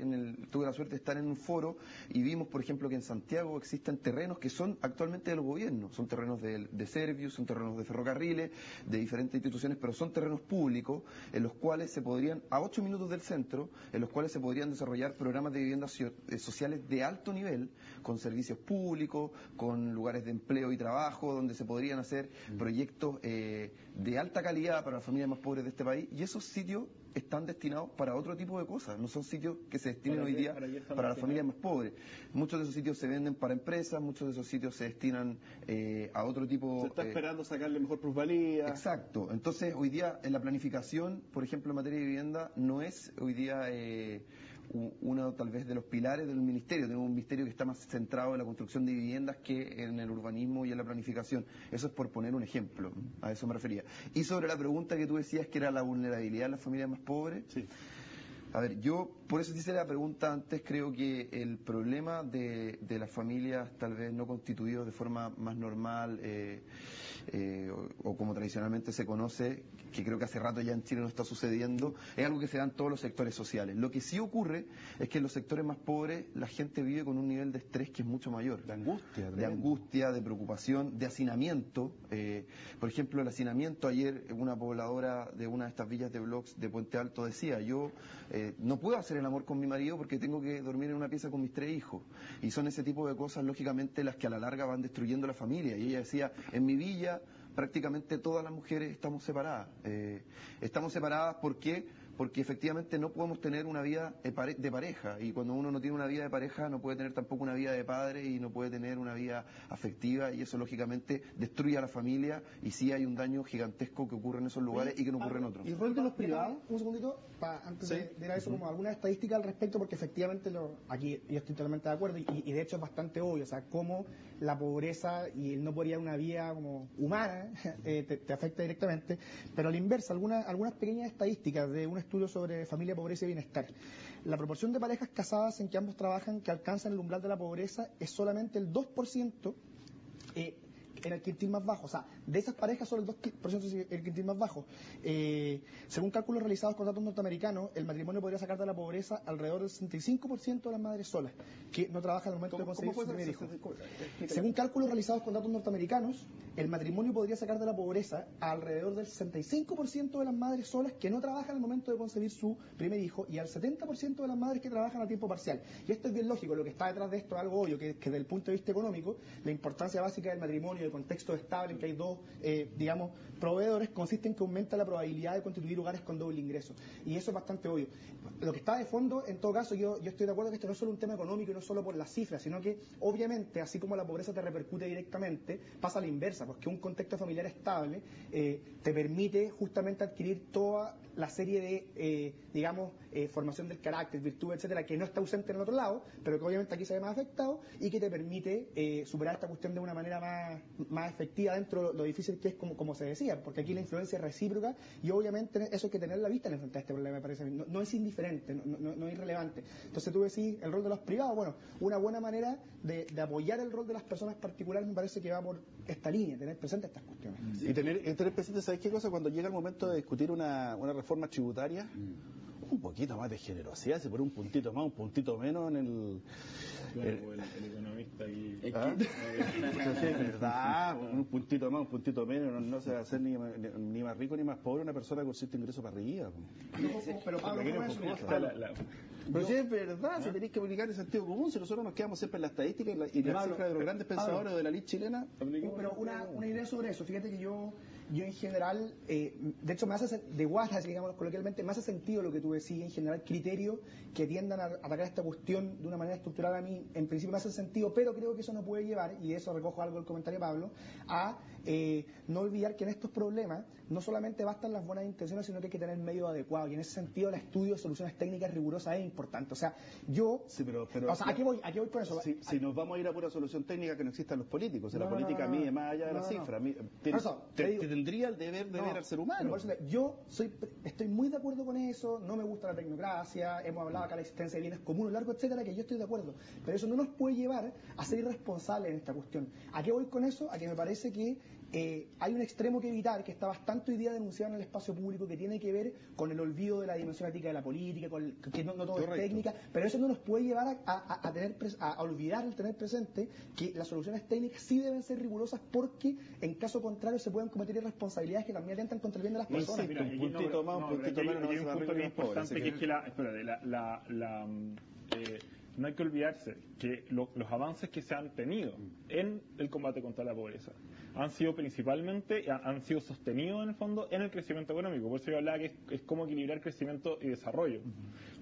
tuve la suerte de estar en un foro y vimos, por ejemplo, que en Santiago existen terrenos que son actualmente del gobierno. Son terrenos de Servius, son terrenos de ferrocarriles, de diferentes instituciones, pero son terrenos públicos en los cuales se podrían, a 8 minutos del centro, en los cuales se podrían desarrollar programas de viviendas sociales de alto nivel, con servicios públicos, con lugares de empleo y trabajo, donde se podrían hacer proyectos de alta calidad para las familias más pobres de este país, y esos sitios están destinados para otro tipo de cosas, no son sitios que se destinen hoy día para las familias más pobres. Muchos de esos sitios se venden para empresas, muchos de esos sitios se destinan a otro tipo... Se está esperando sacarle mejor plusvalía. Exacto. Entonces, hoy día en la planificación, por ejemplo, en materia de vivienda, no es hoy día uno tal vez de los pilares del ministerio. Tenemos un ministerio que está más centrado en la construcción de viviendas que en el urbanismo y en la planificación. Eso es por poner un ejemplo, a eso me refería. Y sobre la pregunta que tú decías, que era la vulnerabilidad de las familias más pobres. Sí. A ver, yo por eso hice la pregunta antes. Creo que el problema de las familias tal vez no constituidas de forma más normal o como tradicionalmente se conoce, que creo que hace rato ya en Chile no está sucediendo, es algo que se da en todos los sectores sociales. Lo que sí ocurre es que en los sectores más pobres la gente vive con un nivel de estrés que es mucho mayor. De angustia, de preocupación, de hacinamiento. Por ejemplo, el hacinamiento, ayer una pobladora de una de estas villas de blogs de Puente Alto decía, yo no puedo hacer el amor con mi marido porque tengo que dormir en una pieza con mis 3 hijos. Y son ese tipo de cosas, lógicamente, las que a la larga van destruyendo la familia. Y ella decía, en mi villa prácticamente todas las mujeres estamos separadas. Estamos separadas, ¿por qué? Porque efectivamente no podemos tener una vida de pareja, y cuando uno no tiene una vida de pareja no puede tener tampoco una vida de padre y no puede tener una vida afectiva, y eso lógicamente destruye a la familia, y sí hay un daño gigantesco que ocurre en esos lugares y que no ocurre en otros. ¿Y el rol de los privados? Un segundito, antes de ir a eso, como alguna estadística al respecto, porque efectivamente aquí yo estoy totalmente de acuerdo, y de hecho es bastante obvio, o sea, cómo la pobreza y el no poder ir a una vida como humana te afecta directamente, pero a la inversa, algunas pequeñas estadísticas de un estudio sobre familia, pobreza y bienestar. La proporción de parejas casadas en que ambos trabajan que alcanzan el umbral de la pobreza es solamente el 2% en el quintil más bajo. O sea, de esas parejas solo el 2% es el quintil más bajo. Según cálculos realizados con datos norteamericanos, el matrimonio podría sacar de la pobreza alrededor del 65% de las madres solas, que no trabajan al momento de concebir su primer hijo. Según cálculos realizados con datos norteamericanos, el matrimonio podría sacar de la pobreza alrededor del 65% de las madres solas que no trabajan al momento de concebir su primer hijo, y al 70% de las madres que trabajan a tiempo parcial. Y esto es bien lógico, lo que está detrás de esto es algo obvio, que desde el punto de vista económico, la importancia básica del matrimonio, del contexto estable en que hay dos, proveedores, consiste en que aumenta la probabilidad de constituir hogares con doble ingreso. Y eso es bastante obvio. Lo que está de fondo, en todo caso, yo estoy de acuerdo que esto no es solo un tema económico y no es solo por las cifras, sino que, obviamente, así como la pobreza te repercute directamente, pasa a la inversa, porque un contexto familiar estable te permite justamente adquirir toda la serie de, formación del carácter, virtud, etcétera, que no está ausente en el otro lado, pero que obviamente aquí se ve más afectado, y que te permite superar esta cuestión de una manera más efectiva dentro de lo difícil que es, como se decía, porque aquí la influencia es recíproca, y obviamente eso hay que tener la vista en enfrentar este problema, me parece a mí. No es indiferente, no es irrelevante. Entonces tú decís, el rol de los privados, bueno, una buena manera de apoyar el rol de las personas particulares me parece que va por esta línea, tener presente estas cuestiones. Y tener presente, ¿sabes qué cosa? Cuando llega el momento de discutir una reforma tributaria, un poquito más de generosidad, se pone un puntito más, un puntito menos en el... el economista aquí. Es verdad, un puntito más, un puntito menos, no se va a hacer ni más rico ni más pobre una persona con cierto ingreso para arriba. Pero Pablo, pero si es verdad, si tenéis que aplicar el sentido común, si nosotros nos quedamos siempre en la estadística y la cifra de los grandes pensadores de la ley chilena. Pero una idea sobre eso, fíjate que yo en general, de hecho me hace, de guajas, digamos coloquialmente, me hace sentido lo que tú decís, en general criterios que tiendan a atacar esta cuestión de una manera estructural, a mí en principio me hace sentido, pero creo que eso no puede llevar, y de eso recojo algo del comentario de Pablo, a no olvidar que en estos problemas no solamente bastan las buenas intenciones, sino que hay que tener medios adecuados, y en ese sentido el estudio de soluciones técnicas rigurosas es importante. O sea, yo... Sí, pero o sea, ¿a qué voy con eso? Si nos vamos a ir a pura solución técnica, que no existan los políticos, la política mide más allá de la cifra. Tendría el deber de ver al ser humano. Yo estoy muy de acuerdo con eso, no me gusta la tecnocracia, hemos hablado acá de la existencia de bienes comunes, largo, etcétera, que yo estoy de acuerdo, pero eso no nos puede llevar a ser irresponsables en esta cuestión. ¿A qué voy con eso? A que me parece que hay un extremo que evitar, que está bastante hoy día denunciado en el espacio público, que tiene que ver con el olvido de la dimensión ética de la política, que no todo es técnica, pero eso no nos puede llevar a olvidar el tener presente que las soluciones técnicas sí deben ser rigurosas, porque en caso contrario se pueden cometer irresponsabilidades que también atentan contra el bien de las personas. Un puntito más, un puntito menos, no hay un punto que es importante, que es que no hay que olvidarse que los avances que se han tenido en el combate contra la pobreza han sido sostenidos en el fondo en el crecimiento económico. Por eso yo hablaba que es como equilibrar crecimiento y desarrollo.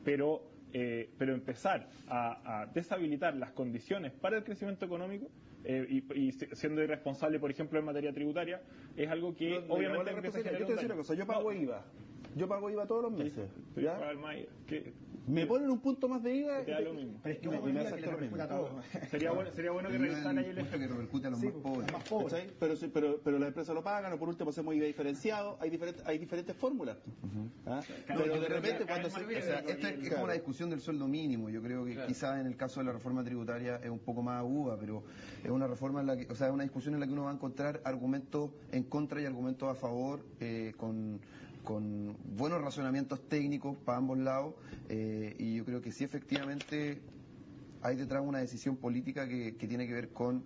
Pero empezar a deshabilitar las condiciones para el crecimiento económico y siendo irresponsable, por ejemplo, en materia tributaria, es algo que obviamente empieza a generar una cosa. Yo pago IVA todos los meses. Me ponen un punto más de IVA te da lo mismo. Pero es que me hoy en día que acepta le lo mismo. repercute a todos. Sería bueno que Pero no es revisaran ahí el el impuesto que efecto. repercute a los Sí, más pobres. más pobres. ¿Cachai? Pero las empresas lo pagan, o por último hacemos IVA diferenciado, hay diferentes fórmulas. ¿Ah? No, Pero yo de creo repente que- cuando o sea, esta es como la discusión del sueldo mínimo. Yo creo que Claro. quizás en el caso de la reforma tributaria es un poco más aguda, pero es una reforma en la que, o sea, es una discusión en la que uno va a encontrar argumentos en contra y argumentos a favor, con buenos razonamientos técnicos para ambos lados, y yo creo que sí, efectivamente hay detrás una decisión política que tiene que ver con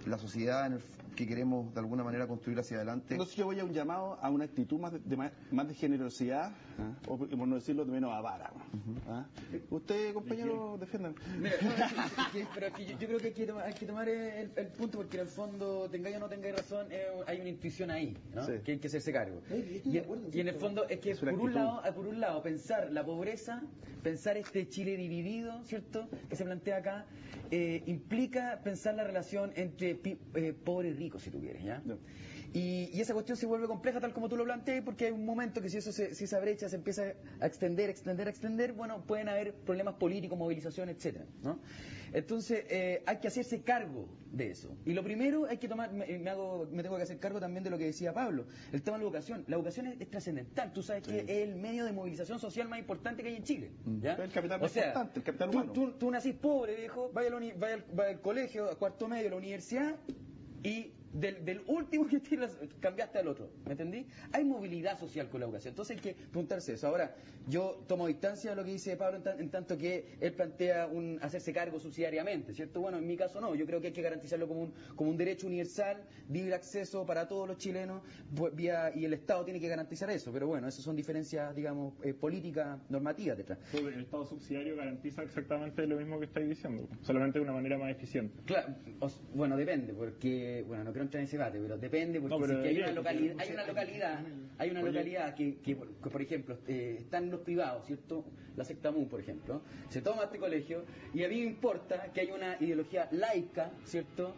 la sociedad que queremos de alguna manera construir hacia adelante. Entonces yo voy a un llamado a una actitud más de generosidad, o por no decirlo de menos avara. Usted, compañero, defiendan. Mira, pero es que yo creo que hay que tomar el punto, porque en el fondo, tengáis o no tengáis razón, hay una intuición ahí, ¿no? Sí. Que hay que hacerse cargo. Estoy de acuerdo, Y en el fondo es que Es una por un actitud. lado pensar la pobreza, pensar este Chile dividido, ¿cierto?, que se plantea acá, implica pensar la relación entre pobre y rico, si tú quieres, ¿ya? No. Y esa cuestión se vuelve compleja tal como tú lo planteas, porque hay un momento que si esa brecha se empieza a extender, bueno, pueden haber problemas políticos, movilización, etcétera, ¿no? Entonces, hay que hacerse cargo de eso. Y lo primero hay que tomar, me tengo que hacer cargo también de lo que decía Pablo, el tema de la educación. La educación es trascendental. Tú sabes que es el medio de movilización social más importante que hay en Chile, ¿ya? Es el capital más importante, el capital humano. Tú nacís pobre, viejo, vaya al colegio, a cuarto medio, a la universidad, y del último que tienes cambiaste al otro, ¿me entendí? Hay movilidad social con la educación, entonces hay que preguntarse eso. Ahora, yo tomo distancia de lo que dice Pablo en tanto que él plantea hacerse cargo subsidiariamente, ¿cierto? Bueno, en mi caso no, yo creo que hay que garantizarlo como un derecho universal, libre acceso para todos los chilenos, y el Estado tiene que garantizar eso, pero bueno, esas son diferencias, digamos, políticas, normativas detrás. El Estado subsidiario garantiza exactamente lo mismo que estáis diciendo, solamente de una manera más eficiente. Claro, bueno, depende, porque, bueno, no quiero entrar en ese debate, pero depende, porque No, pero si es que hay una debería, localidad que, por ejemplo, están los privados, ¿cierto? La secta MUN, por ejemplo, se toma este colegio, y a mí me importa que haya una ideología laica, ¿cierto?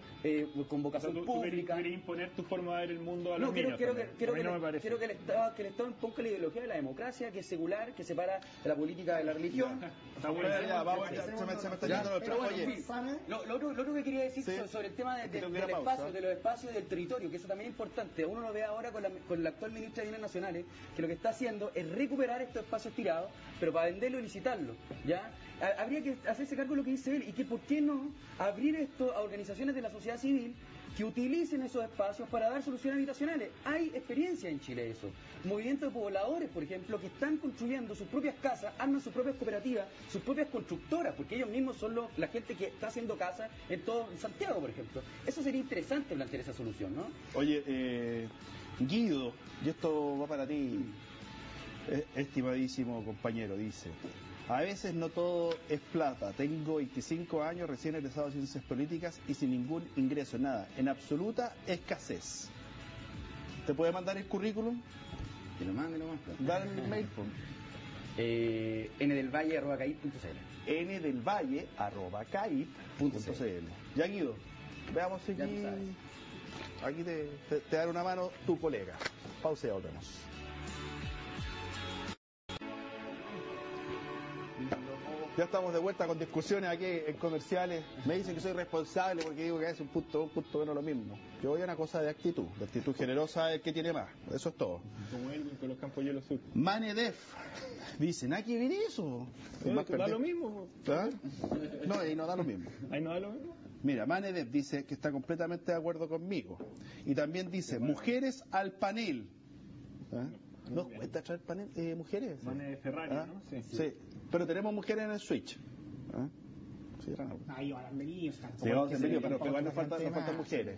Con vocación Tú pública. querés imponer tu forma de ver el mundo a No, los niños. quiero también. que A mí no me parece. el Estado imponga la ideología de la democracia, que es secular, que separa de la política de la religión. Está bueno. Ya, vamos, se me está yendo el Pero trabajo. bueno, Oye, en fin, lo otro que quería decir Sí. sobre el tema Creo que era pausa. de los espacios y del territorio, que eso también es importante. Uno lo ve ahora con la actual ministra de Bienes Nacionales, que lo que está haciendo es recuperar estos espacios tirados, pero para venderlo y licitarlo, ¿ya? Habría que hacerse cargo de lo que dice él, y que por qué no abrir esto a organizaciones de la sociedad civil que utilicen esos espacios para dar soluciones habitacionales. Hay experiencia en Chile de eso. Movimientos de pobladores, por ejemplo, que están construyendo sus propias casas, arman sus propias cooperativas, sus propias constructoras, porque ellos mismos son la gente que está haciendo casas en todo Santiago, por ejemplo. Eso sería interesante plantear esa solución, ¿no? Oye, Guido, y esto va para ti, estimadísimo compañero, dice: a veces no todo es plata. Tengo 25 años, recién egresado de Ciencias Políticas y sin ningún ingreso, nada, en absoluta escasez. ¿Te puede mandar el currículum? Que lo mande nomás. Dar el mail, ndelvalle@caic.cl. ndelvalle@caic.cl. Ya, Guido, veamos si Ya aquí, tú sabes. aquí te dará una mano tu colega. Pausa y volvemos. Ya estamos de vuelta con discusiones aquí en Comerciales. Me dicen que soy responsable porque digo que es un punto menos lo mismo. Yo voy a una cosa de actitud generosa, el que tiene más. Eso es todo. Como Elwin con los campos hielo sur. Manedef. Dicen, ¿a qué viene eso? Da lo mismo. ¿Ah? No, y no da lo mismo. Ahí no da lo mismo. Mira, Manedef dice que está completamente de acuerdo conmigo. Y también dice, mujeres al panel. ¿Ah? ¿Nos cuesta traer panel, mujeres? Mane Ferrari, ¿Ah? ¿no? Sí. Sí, pero tenemos mujeres en el Switch. ¿Ah? Sí, Ahí van bienvenidos. sí, vamos en serio, pero igual nos faltan mujeres.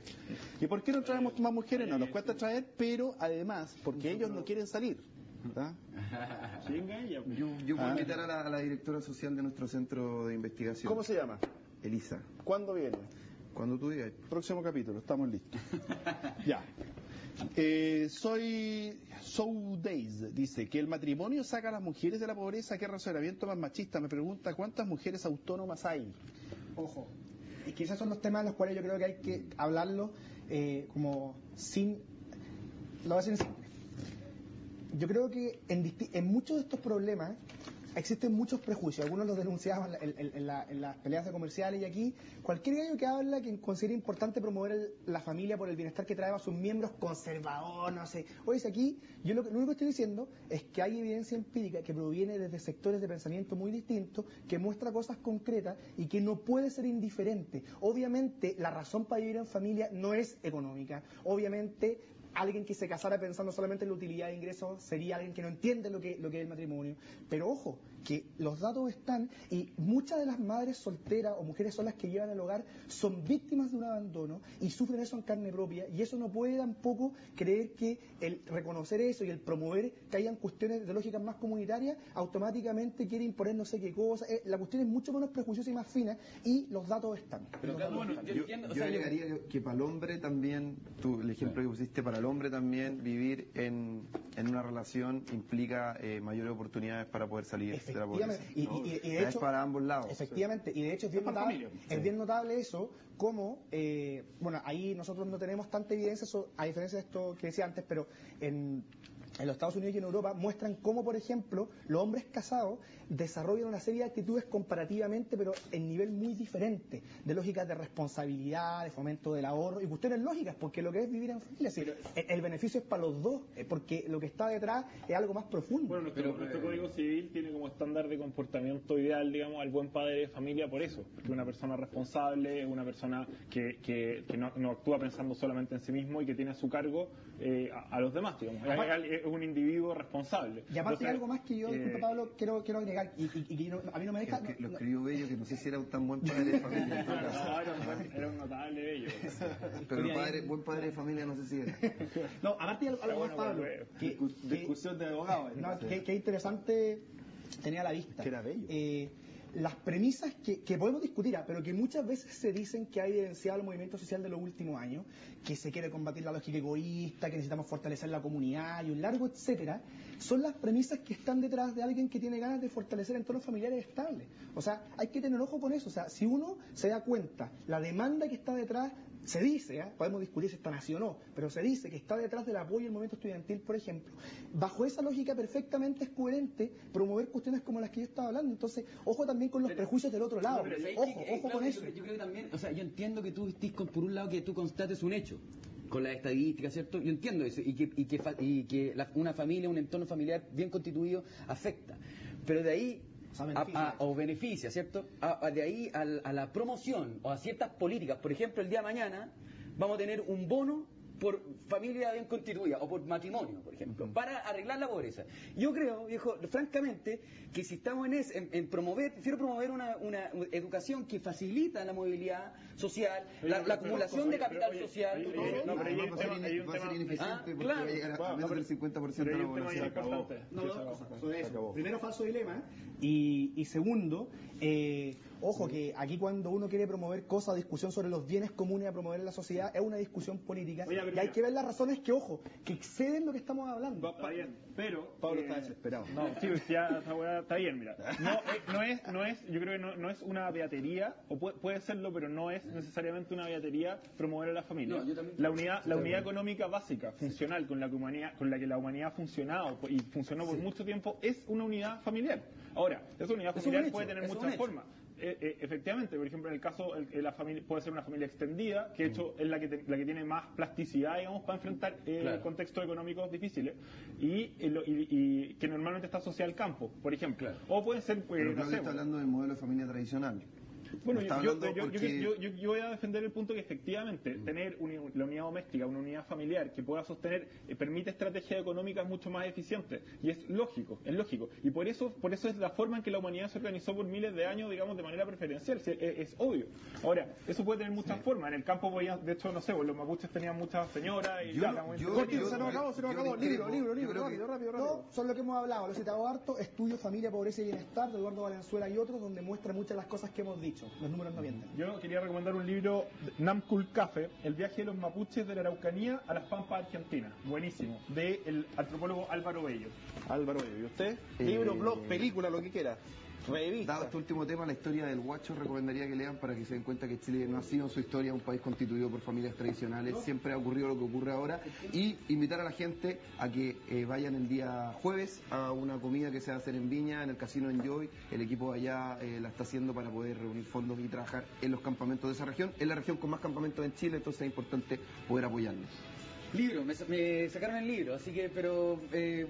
¿Y por qué no traemos más mujeres? No, nos cuesta traer, pero además, porque ellos no quieren salir. ¿Ah? Sí, engaña. Yo puedo invitar a la directora social de nuestro centro de investigación. ¿Cómo se llama? Elisa. ¿Cuándo viene? Cuando tú digas. Próximo capítulo, estamos listos. Ya. Soy Days, dice que el matrimonio saca a las mujeres de la pobreza. ¿Qué razonamiento más machista? Me pregunta, ¿cuántas mujeres autónomas hay? Ojo. Es que esos son los temas de los cuales yo creo que hay que hablarlo como sin... Lo voy a decir en simple. Yo creo que en muchos de estos problemas existen muchos prejuicios, algunos los denunciaban en las peleas de comerciales y aquí, cualquier gallo que habla que considera importante promover la familia por el bienestar que trae a sus miembros, conservador, no sé. Oye, aquí, yo lo único que estoy diciendo es que hay evidencia empírica que proviene desde sectores de pensamiento muy distintos, que muestra cosas concretas y que no puede ser indiferente. Obviamente, la razón para vivir en familia no es económica. Obviamente, alguien que se casara pensando solamente en la utilidad de ingresos sería alguien que no entiende lo que es el matrimonio. Pero ojo, que los datos están y muchas de las madres solteras o mujeres solas que llevan el hogar son víctimas de un abandono y sufren eso en carne propia, y eso no puede tampoco creer que el reconocer eso y el promover que hayan cuestiones de lógicas más comunitarias automáticamente quiere imponer no sé qué cosa. La cuestión es mucho menos prejuiciosa y más fina, y los datos están. Pero yo agregaría que para el hombre también, el ejemplo que pusiste, para el hombre también vivir en una relación implica mayores oportunidades para poder salir de la pobreza. Y de hecho, es para ambos lados. Efectivamente, y de hecho es bien notable eso, como, bueno, ahí nosotros no tenemos tanta evidencia, a diferencia de esto que decía antes, pero en los Estados Unidos y en Europa muestran cómo, por ejemplo, los hombres casados desarrollan una serie de actitudes comparativamente, pero en nivel muy diferente, de lógicas de responsabilidad, de fomento del ahorro, y cuestiones lógicas, porque lo que es vivir en familia, el beneficio es para los dos, porque lo que está detrás es algo más profundo. Bueno, nuestro Código Civil tiene como estándar de comportamiento ideal, digamos, al buen padre de familia por eso, porque una persona responsable es una persona que no actúa pensando solamente en sí mismo y que tiene a su cargo a los demás, digamos. Es un individuo responsable. Y aparte, algo más que yo, disculpa Pablo, quiero agregar, y que a mí no me deja... Lo escribió Bello, que no sé si era un tan buen padre de familia. Era un notable Bello. Pero buen padre de familia no sé si era. No, aparte algo más, Pablo. Discusión de abogados. Qué interesante tenía a la vista. Que era Bello. Las premisas que podemos discutir, pero que muchas veces se dicen que ha evidenciado el movimiento social de los últimos años, que se quiere combatir la lógica egoísta, que necesitamos fortalecer la comunidad y un largo etcétera, son las premisas que están detrás de alguien que tiene ganas de fortalecer entornos familiares estables. O sea, hay que tener ojo con eso. O sea, si uno se da cuenta, la demanda que está detrás, se dice, podemos discutir si está así o no, pero se dice que está detrás del apoyo al movimiento estudiantil, por ejemplo. Bajo esa lógica perfectamente es coherente promover cuestiones como las que yo estaba hablando. Entonces, ojo también con los prejuicios del otro lado. Ojo con eso. Yo creo que también, o sea, yo entiendo que tú estés por un lado que tú constates un hecho con las estadísticas, ¿cierto? Yo entiendo eso, y que una familia, un entorno familiar bien constituido afecta. Pero de ahí o beneficia, ¿cierto? De ahí a la promoción o a ciertas políticas. Por ejemplo, el día de mañana vamos a tener un bono por familia bien constituida o por matrimonio, por ejemplo, para arreglar la pobreza. Yo creo, viejo, francamente, que si estamos en promover, prefiero promover una educación que facilita la movilidad social, la acumulación de capital social. Va a ser ineficiente porque va a llegar a menos del 50% de la población. Primero, falso dilema, y segundo, ojo que aquí cuando uno quiere promover cosas, discusión sobre los bienes comunes a promover en la sociedad, es una discusión política. Y hay que ver las razones que, ojo, que exceden lo que estamos hablando. Está bien, pero... Pablo está desesperado. No, sí, ya está bien, mira. No es, yo creo que no es una beatería, o puede serlo, pero no es necesariamente una beatería promover a la familia. La unidad económica básica, funcional, con la que la humanidad ha funcionado y funcionó por mucho tiempo, es una unidad familiar. Ahora, esa unidad familiar puede tener muchas formas. Efectivamente, por ejemplo, en el caso, la familia puede ser una familia extendida, que de hecho es la que tiene más plasticidad, digamos, para enfrentar contextos económicos difíciles, y que normalmente está asociada al campo, por ejemplo. Claro. O puede ser... Pero Claudio está hablando del modelo de familia tradicional. Bueno, yo voy a defender el punto que efectivamente tener la unidad doméstica, una unidad familiar que pueda sostener, permite estrategias económicas mucho más eficientes, y es lógico, y por eso es la forma en que la humanidad se organizó por miles de años, digamos, de manera preferencial, es obvio. Ahora, eso puede tener muchas formas, en el campo de hecho, no sé, los mapuches tenían muchas señoras y se nos acabó, libro, rápido. No, son lo que hemos hablado, lo he citado harto, Estudio Familia, Pobreza y Bienestar, de Eduardo Valenzuela y otros, donde muestra muchas de las cosas que hemos dicho. Los números no mienten. Yo quería recomendar un libro, Namkul Café, El viaje de los mapuches de la Araucanía a las Pampas Argentinas. Buenísimo. Del antropólogo Álvaro Bello. ¿Y usted? Libro, blog, película, lo que quiera. revista. Dado este último tema, la historia del Guacho, recomendaría que lean para que se den cuenta que Chile no ha sido en su historia un país constituido por familias tradicionales, siempre ha ocurrido lo que ocurre ahora, y invitar a la gente a que vayan el día jueves a una comida que se va a hacer en Viña, en el Casino Enjoy. El equipo allá la está haciendo para poder reunir fondos y trabajar en los campamentos de esa región. Es la región con más campamentos en Chile, entonces es importante poder apoyarnos. Libro, me sacaron el libro, así que, pero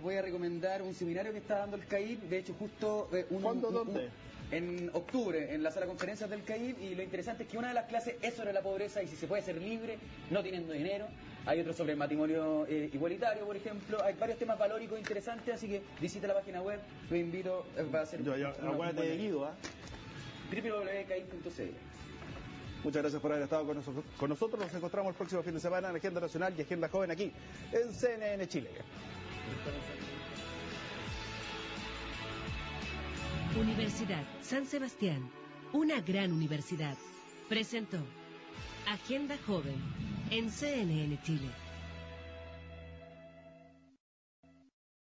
voy a recomendar un seminario que está dando el CAIB, de hecho justo ¿Cuándo, dónde? en octubre, en la sala de conferencias del CAIB, y lo interesante es que una de las clases es sobre la pobreza y si se puede ser libre, no teniendo dinero. Hay otro sobre el matrimonio igualitario, por ejemplo. Hay varios temas valóricos interesantes, así que visita la página web, lo invito, va a ser... Acuérdate de Guido, ¿ah? www.caib.cl. Muchas gracias por haber estado con nosotros. Nos encontramos el próximo fin de semana en Agenda Nacional y Agenda Joven aquí en CNN Chile. Universidad San Sebastián, una gran universidad, presentó Agenda Joven en CNN Chile.